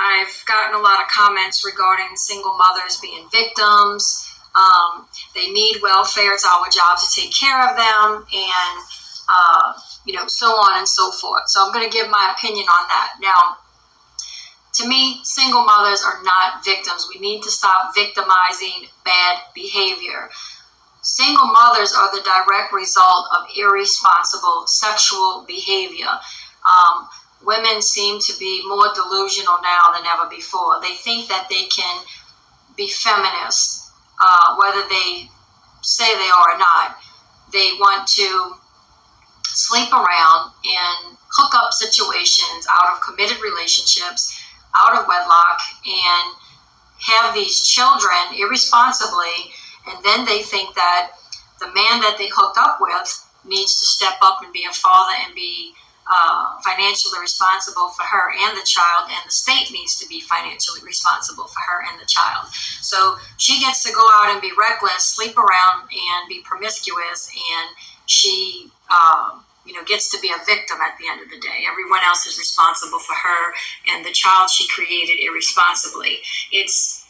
I've gotten a lot of comments regarding single mothers being victims. They need welfare. It's our job to take care of them, and so on and so forth. So I'm going to give my opinion on that. Now, to me, single mothers are not victims. We need to stop victimizing bad behavior. Single mothers are the direct result of irresponsible sexual behavior. Women seem to be more delusional now than ever before. They think that they can be feminists, whether they say they are or not. They want to sleep around in hookup situations, out of committed relationships, out of wedlock, and have these children irresponsibly, and then they think that the man that they hooked up with needs to step up and be a father and be financially responsible for her and the child, and the state needs to be financially responsible for her and the child. So she gets to go out and be reckless, sleep around, and be promiscuous, and she gets to be a victim at the end of the day. Everyone else is responsible for her and the child she created irresponsibly. It's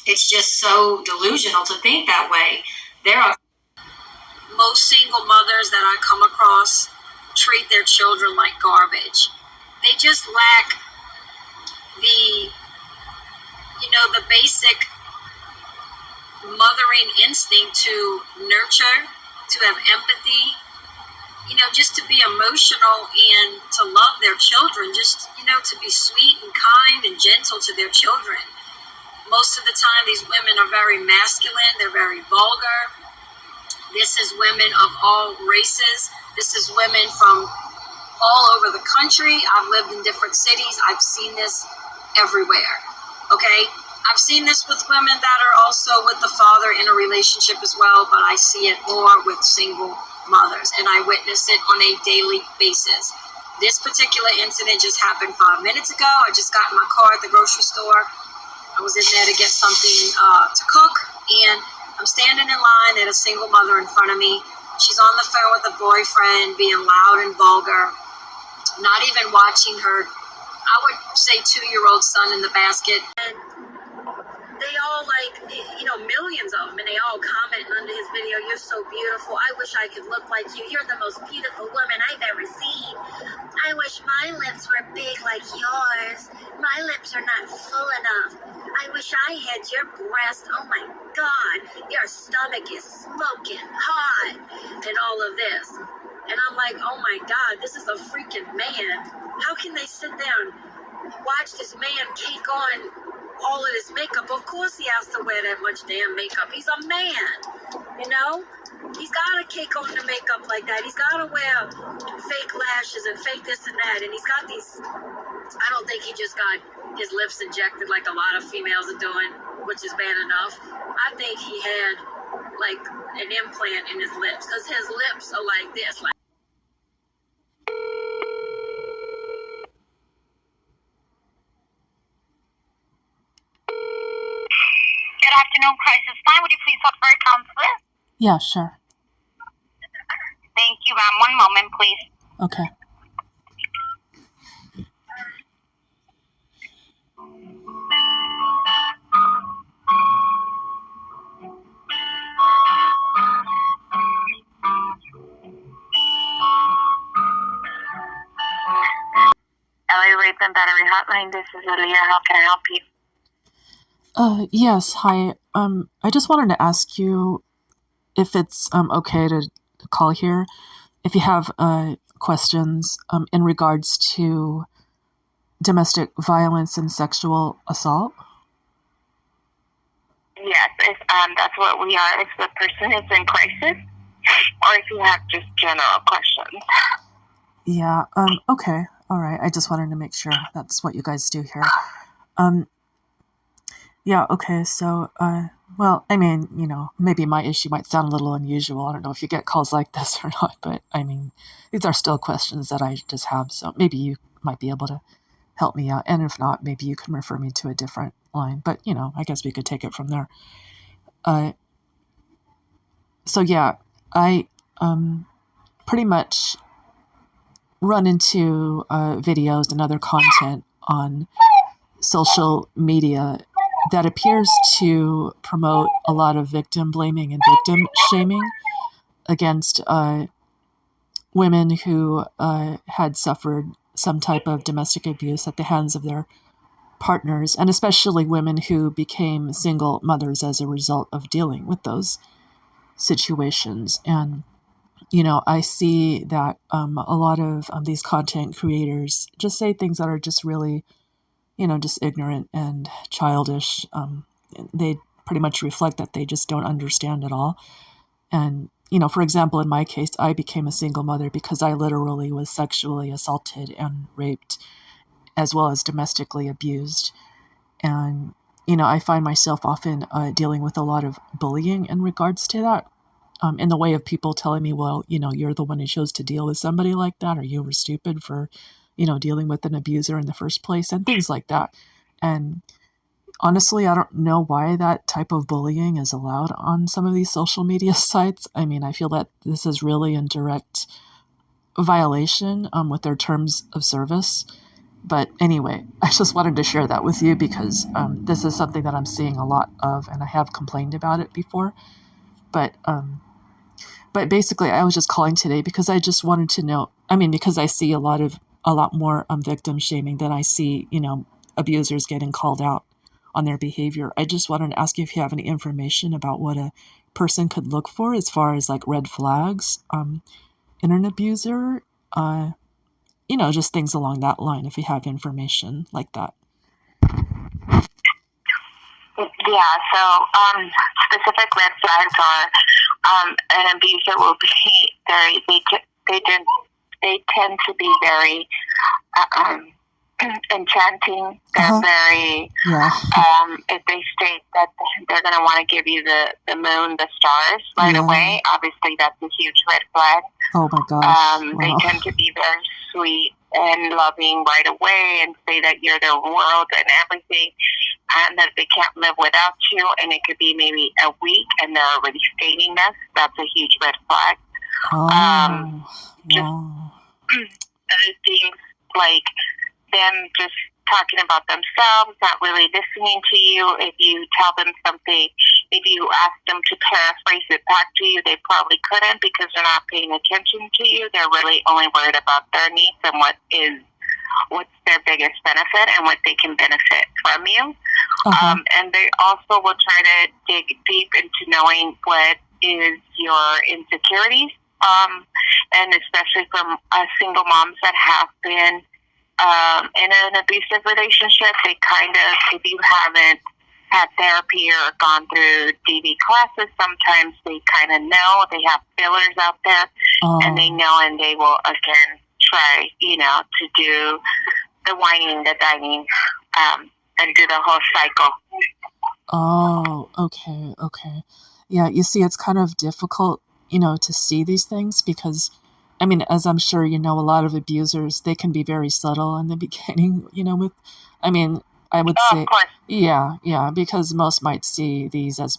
just so delusional to think that way. There are most single mothers that I come across treat their children like garbage. They just lack the basic mothering instinct to nurture, to have empathy, just to be emotional and to love their children, just, to be sweet and kind and gentle to their children. Most of the time, these women are very masculine. They're very vulgar. This is women of all races. This is women from all over the country. I've lived in different cities. I've seen this everywhere. Okay? I've seen this with women that are also with the father in a relationship as well, but I see it more with single mothers, and I witness it on a daily basis. This particular incident just happened 5 minutes ago. I just got in my car at the grocery store. I was in there to get something to cook, and I'm standing in line at a single mother in front of me. She's on the phone with a boyfriend, being loud and vulgar, not even watching her, I would say, 2-year-old son in the basket. And they all millions of them, and they all comment under his video, "You're so beautiful. I wish I could look like you. You're the most beautiful woman I've ever seen. I wish my lips were big like yours. My lips are not full enough. I wish I had your breast. Oh my God, your stomach is smoking hot," and all of this. And I'm like, oh my God, this is a freaking man. How can they sit down, watch this man cake on all of this makeup? Of course he has to wear that much damn makeup. He's a man, He's got to cake on the makeup like that. He's got to wear fake lashes and fake this and that. And he's got these, I don't think he just got his lips injected like a lot of females are doing, which is bad enough. I think he had like an implant in his lips, because his lips are like this. Good afternoon, Crisis Line. Would you please hold for a counselor? Yeah, sure. Thank you, ma'am. One moment, please. Okay. LA Rape and Battery Hotline. This is Aaliyah. How can I help you? Yes, hi. I just wanted to ask you if it's okay to call here if you have questions in regards to domestic violence and sexual assault. Yes, if that's what we are. If the person is in crisis, or if you have just general questions. Yeah. Okay. All right. I just wanted to make sure that's what you guys do here. Yeah. Okay. So, well, I mean, maybe my issue might sound a little unusual. I don't know if you get calls like this or not, but I mean, these are still questions that I just have. So maybe you might be able to help me out. And if not, maybe you can refer me to a different line. But, I guess we could take it from there. So yeah, I pretty much run into videos and other content on social media that appears to promote a lot of victim blaming and victim shaming against women who had suffered some type of domestic abuse at the hands of their partners, and especially women who became single mothers as a result of dealing with those situations. And, I see that a lot of these content creators just say things that are just really, just ignorant and childish. They pretty much reflect that they just don't understand at all. And, for example, in my case, I became a single mother because I literally was sexually assaulted and raped, as well as domestically abused. And, I find myself often dealing with a lot of bullying in regards to that, in the way of people telling me, well, you're the one who chose to deal with somebody like that, or you were stupid for, dealing with an abuser in the first place, and things like that. And honestly, I don't know why that type of bullying is allowed on some of these social media sites. I mean, I feel that this is really in direct violation with their terms of service. But anyway, I just wanted to share that with you because this is something that I'm seeing a lot of, and I have complained about it before. But basically, I was just calling today because I just wanted to know. I mean, because I see a lot more victim shaming than I see, abusers getting called out on their behavior. I just wanted to ask you if you have any information about what a person could look for as far as like red flags in an abuser. Just things along that line. If you have information like that. Yeah, so specific red flags are an abuser will be very, they tend to be very enchanting. They're very, if they state that they're going to want to give you the moon, the stars right away, obviously that's a huge red flag. Oh my gosh. They tend to be very sweet and loving right away and say that you're their world and everything, and that they can't live without you, and it could be maybe a week and they're already stating this. That's a huge red flag. Just other things like them just talking about themselves, not really listening to you. If you tell them something, if you ask them to paraphrase it back to you, they probably couldn't because they're not paying attention to you. They're really only worried about their needs and what's their biggest benefit and what they can benefit from you. And they also will try to dig deep into knowing what is your insecurities, and especially from single moms that have been in an abusive relationship, they kind of, if you haven't had therapy or gone through DV classes, sometimes they kind of know. They have fillers out there, and they know, and they will, again, try, to do the whining, the dining, and do the whole cycle. Oh, okay. Yeah, you see, it's kind of difficult, to see these things because, I mean, as I'm sure you know, a lot of abusers, they can be very subtle in the beginning, I would say, of course. Yeah, because most might see these as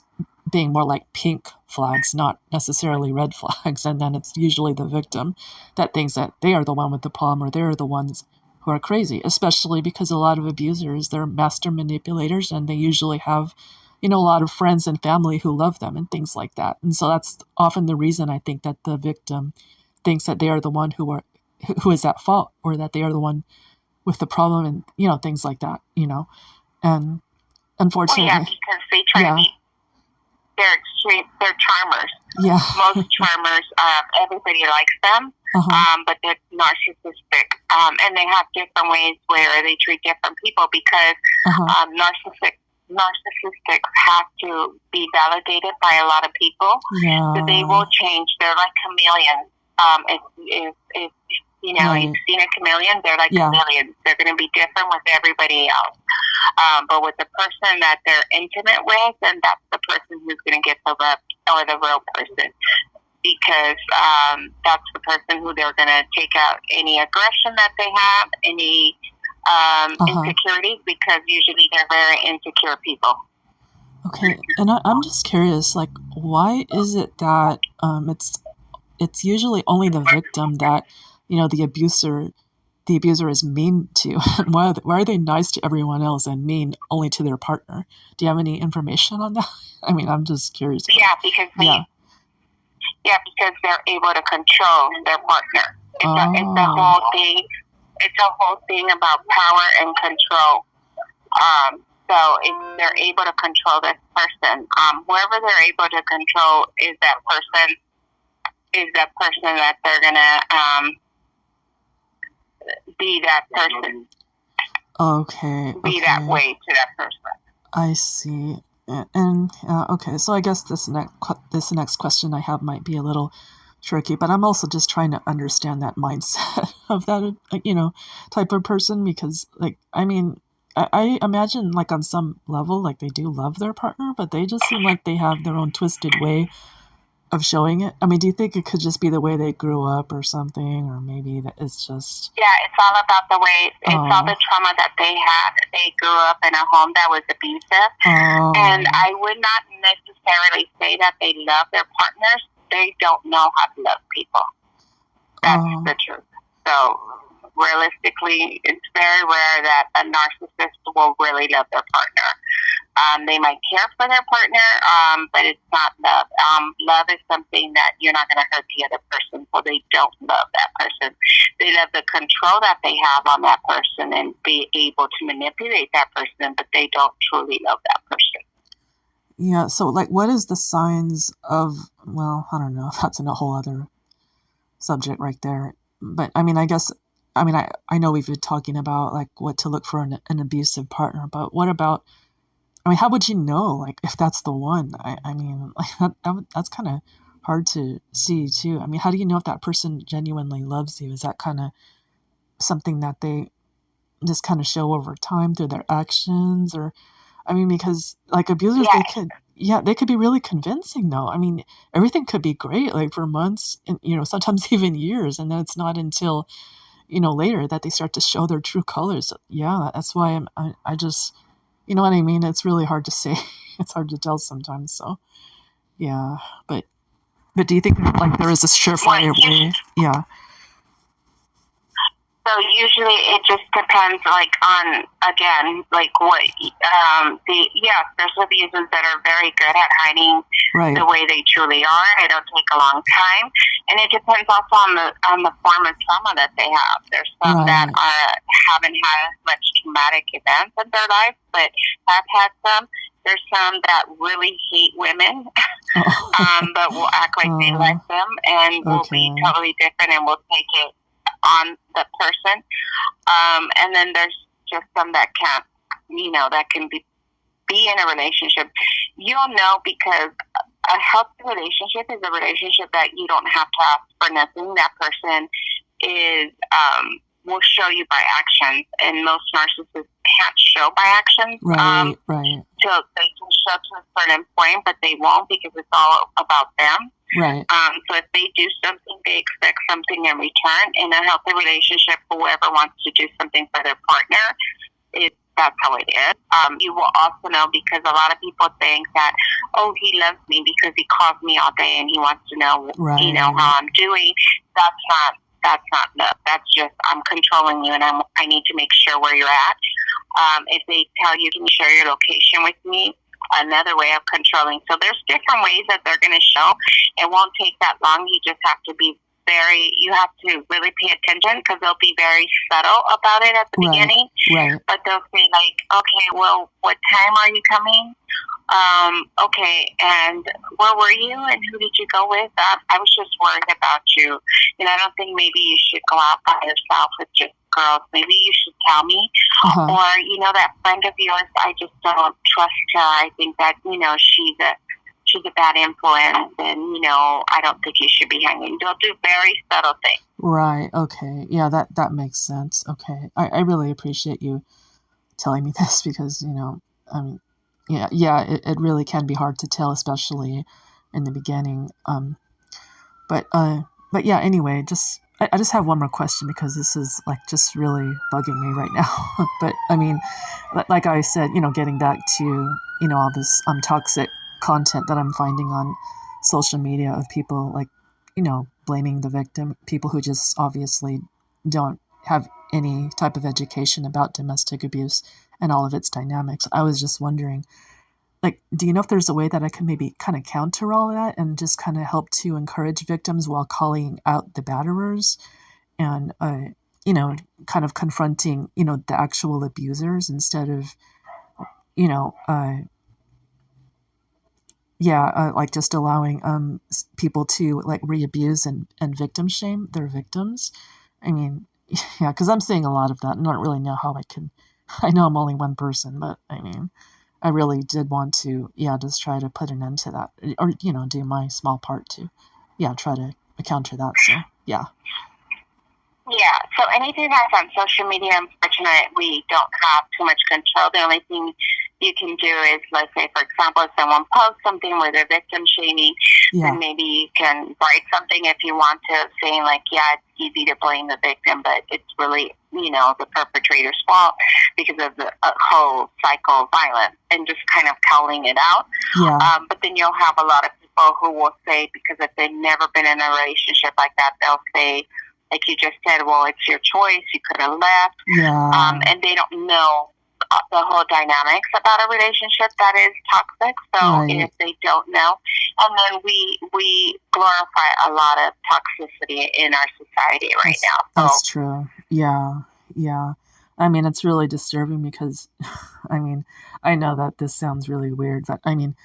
being more like pink flags, not necessarily red flags, and then it's usually the victim that thinks that they are the one with the problem or they're the ones who are crazy, especially because a lot of abusers, they're master manipulators and they usually have, a lot of friends and family who love them and things like that. And so that's often the reason I think that the victim thinks that they are the one who is at fault or that they are the one with the problem and, things like that, and unfortunately. Well, yeah, because they try to be, they're extreme, they're charmers. Yeah. Most charmers, everybody likes them, but they're narcissistic. And they have different ways where they treat different people because narcissists have to be validated by a lot of people. Yeah. So they will change. They're like chameleons. If you've seen a chameleon, they're like chameleons. They're going to be different with everybody else. But with the person that they're intimate with, then that's the person who's going to get the rep or the real person. Because that's the person who they're going to take out any aggression that they have, any insecurities, because usually they're very insecure people. Okay, and I'm just curious, like, why is it that it's usually only the victim that, the abuser the abuser is mean to? And why are they nice to everyone else and mean only to their partner? Do you have any information on that? I mean, I'm just curious. Yeah, because because they're able to control their partner. It's a whole thing. It's a whole thing about power and control. So if they're able to control this person, whoever they're able to control is that person that they're gonna be that person. Okay. Be that way to that person. I see. And okay, so I guess this next question I have might be a little tricky, but I'm also just trying to understand that mindset of that type of person, because I mean, I imagine on some level they do love their partner, but they just seem like they have their own twisted way of showing it. I mean, do you think it could just be the way they grew up or something, or maybe that it's just... Yeah, it's all about the way, it's all the trauma that they had. They grew up in a home that was abusive. And I would not necessarily say that they love their partners. They don't know how to love people. That's the truth. So realistically, it's very rare that a narcissist will really love their partner. They might care for their partner, but it's not love. Love is something that you're not going to hurt the other person, so they don't love that person. They love the control that they have on that person and be able to manipulate that person, but they don't truly love that person. Yeah, so what is the signs of, well, I don't know, that's a whole other subject right there. But I mean, I know we've been talking about what to look for in an abusive partner, but what about, how would you know if that's the one? I mean, that's kind of hard to see too. I mean, how do you know if that person genuinely loves you? Is that kind of something that they just kind of show over time through their actions? Or, I mean, because abusers, they could be really convincing though. I mean, everything could be great for months and, sometimes even years. And then it's not until, later that they start to show their true colors. Yeah, that's why I just, you know what I mean? It's really hard to say. It's hard to tell sometimes. So, yeah. But do you think there is a surefire way? Yeah. So usually it just depends, on, again, what, there's abusers that are very good at hiding the way they truly are. It'll take a long time. And it depends also on the form of trauma that they have. There's some that haven't had much traumatic events in their life, but have had some. There's some that really hate women, but will act like they like them and will be totally different and will take it on the person. And then there's just some that can't, that can be in a relationship. You'll know because a healthy relationship is a relationship that you don't have to ask for nothing. That person is, will show you by actions, and most narcissists can't show by actions. Right. So they can show to a certain point, but they won't because it's all about them. Right. So if they do something, they expect something in return. In a healthy relationship, whoever wants to do something for their partner, that's how it is. You will also know because a lot of people think that, he loves me because he calls me all day and he wants to know, how I'm doing. That's not love. That's just, I'm controlling you and I need to make sure where you're at. If they tell you, can you share your location with me? Another way of controlling. So there's different ways that they're going to show. It won't take that long. You just have to be you have to really pay attention because they'll be very subtle about it at the beginning. Right. But they'll say okay, well, what time are you coming? Okay, and where were you and who did you go with? I was just worried about you. And I don't think maybe you should go out by yourself with just girls. Maybe you should tell me. Or, that friend of yours, I just don't trust her. I think that, she's a bad influence and, I don't think you should be hanging. They'll do very subtle things. Right. Okay. Yeah, that makes sense. Okay. I really appreciate you telling me this because, it really can be hard to tell, especially in the beginning. But yeah, anyway, I just have one more question because this is just really bugging me right now. But I mean, like I said, getting back to, all this toxic content that I'm finding on social media of people blaming the victim, people who just obviously don't have any type of education about domestic abuse and all of its dynamics. I was just wondering, like, do you know if there's a way that I can maybe kind of counter all of that and just kind of help to encourage victims while calling out the batterers and, kind of confronting, the actual abusers instead of, you know, like just allowing people to like re-abuse and victim shame their victims. I mean, yeah, because I'm seeing a lot of that and I don't really know how I know I'm only one person, but I mean, I really did want to, just try to put an end to that or, do my small part to, try to counter that. So, yeah. Yeah, so anything that's on social media, unfortunately, we don't have too much control. The only thing you can do is, let's say, for example, if someone posts something where they're victim shaming, then maybe you can write something if you want to, saying like, it's easy to blame the victim, but it's really, the perpetrator's fault because of the whole cycle of violence, and just kind of calling it out. Yeah. But then you'll have a lot of people who will say, because if they've never been in a relationship like that, they'll say, like you just said, well, it's your choice. You could have left. Yeah. And they don't know the whole dynamics about a relationship that is toxic. So if they don't know, and then we glorify a lot of toxicity in our society right now. So, that's true. Yeah. Yeah. I mean, it's really disturbing because, I mean, I know that this sounds really weird, but I mean,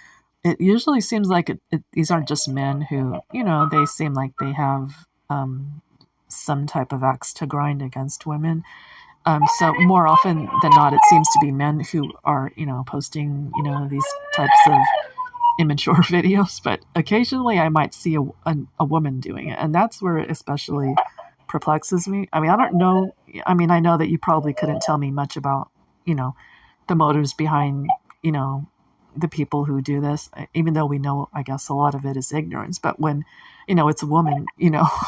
it usually seems like these aren't just men who, they seem like they have, some type of axe to grind against women. So more often than not, it seems to be men who are, posting, these types of immature videos. But occasionally I might see a woman doing it. And that's where it especially perplexes me. I mean, I don't know. I mean, I know that you probably couldn't tell me much about, the motives behind, the people who do this, even though we know, I guess, a lot of it is ignorance. But when, it's a woman,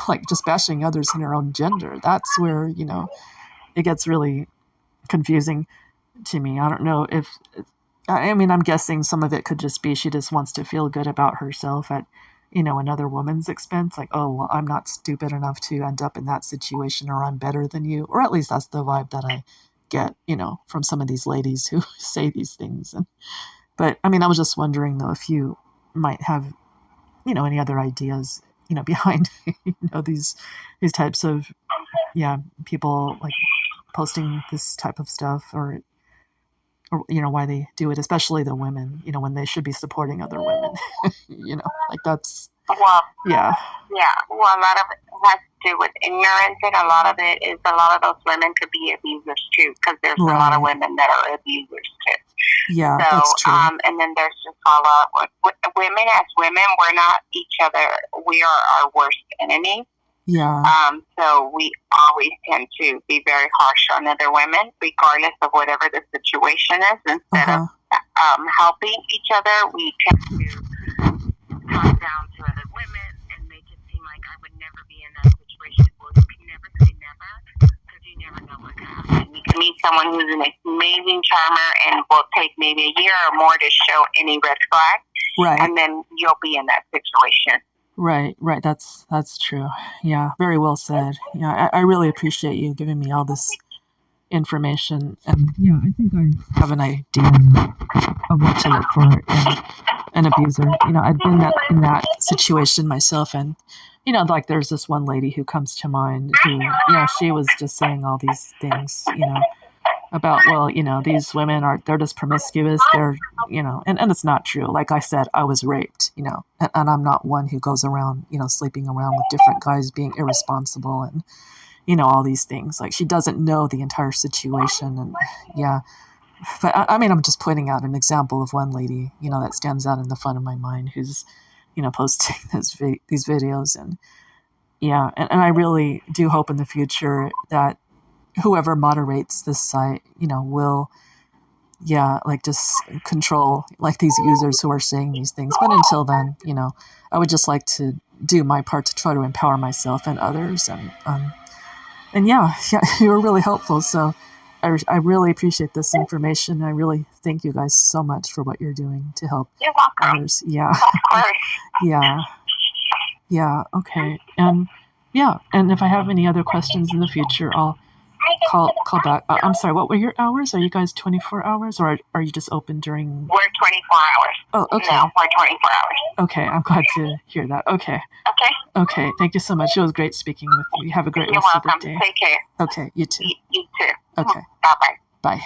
like just bashing others in her own gender, that's where, it gets really confusing to me. I don't know if, I mean, I'm guessing some of it could just be she just wants to feel good about herself at, another woman's expense. Like, oh, well, I'm not stupid enough to end up in that situation, or I'm better than you. Or at least that's the vibe that I get, from some of these ladies who say these things. But I mean, I was just wondering though, if you might have, any other ideas, behind, these types of, people like posting this type of stuff, or why they do it, especially the women, when they should be supporting other women, like that's, well, yeah. Well, a lot of it has to do with ignorance, and a lot of it is a lot of those women could be abusers too, because there's a lot of women that are abusers too. Yeah, so, that's true. And then there's just a lot of women. As women, we're not each other. We are our worst enemies. Yeah. So we always tend to be very harsh on other women, regardless of whatever the situation is. Instead of helping each other, we tend to talk down to other women and make it seem like I would never be in that situation. Well, you can never say never, because you never know what can happen. You can meet someone who's an amazing charmer and will take maybe a year or more to show any red flag. Right. And then you'll be in that situation. Right. That's true. Yeah, very well said. Yeah, I really appreciate you giving me all this information. And yeah, I think I have an idea of what to look for in an abuser. I've been in that situation myself, and like there's this one lady who comes to mind who, she was just saying all these things, about, well, these women they're just promiscuous. They're, and it's not true. Like I said, I was raped, and I'm not one who goes around, sleeping around with different guys, being irresponsible and, all these things. Like, she doesn't know the entire situation. And but I mean, I'm just pointing out an example of one lady, that stands out in the front of my mind, who's, posting these videos. And and I really do hope in the future that whoever moderates this site, will, like just control like these users who are saying these things. But until then, I would just like to do my part to try to empower myself and others. And you were really helpful. So I really appreciate this information. I really thank you guys so much for what you're doing to help others. Yeah. Of course. Yeah. Okay. And if I have any other questions in the future, I'll call back. I'm sorry. What were your hours? Are you guys 24 hours, or are you just open during? We're 24 hours. Oh, okay. No, we're 24 hours. Okay, I'm glad to hear that. Okay. Okay. Okay. Thank you so much. It was great speaking with you. Have a great You're rest welcome. of the day. Take care. Okay. You too. You too. Okay. Bye-bye. Bye.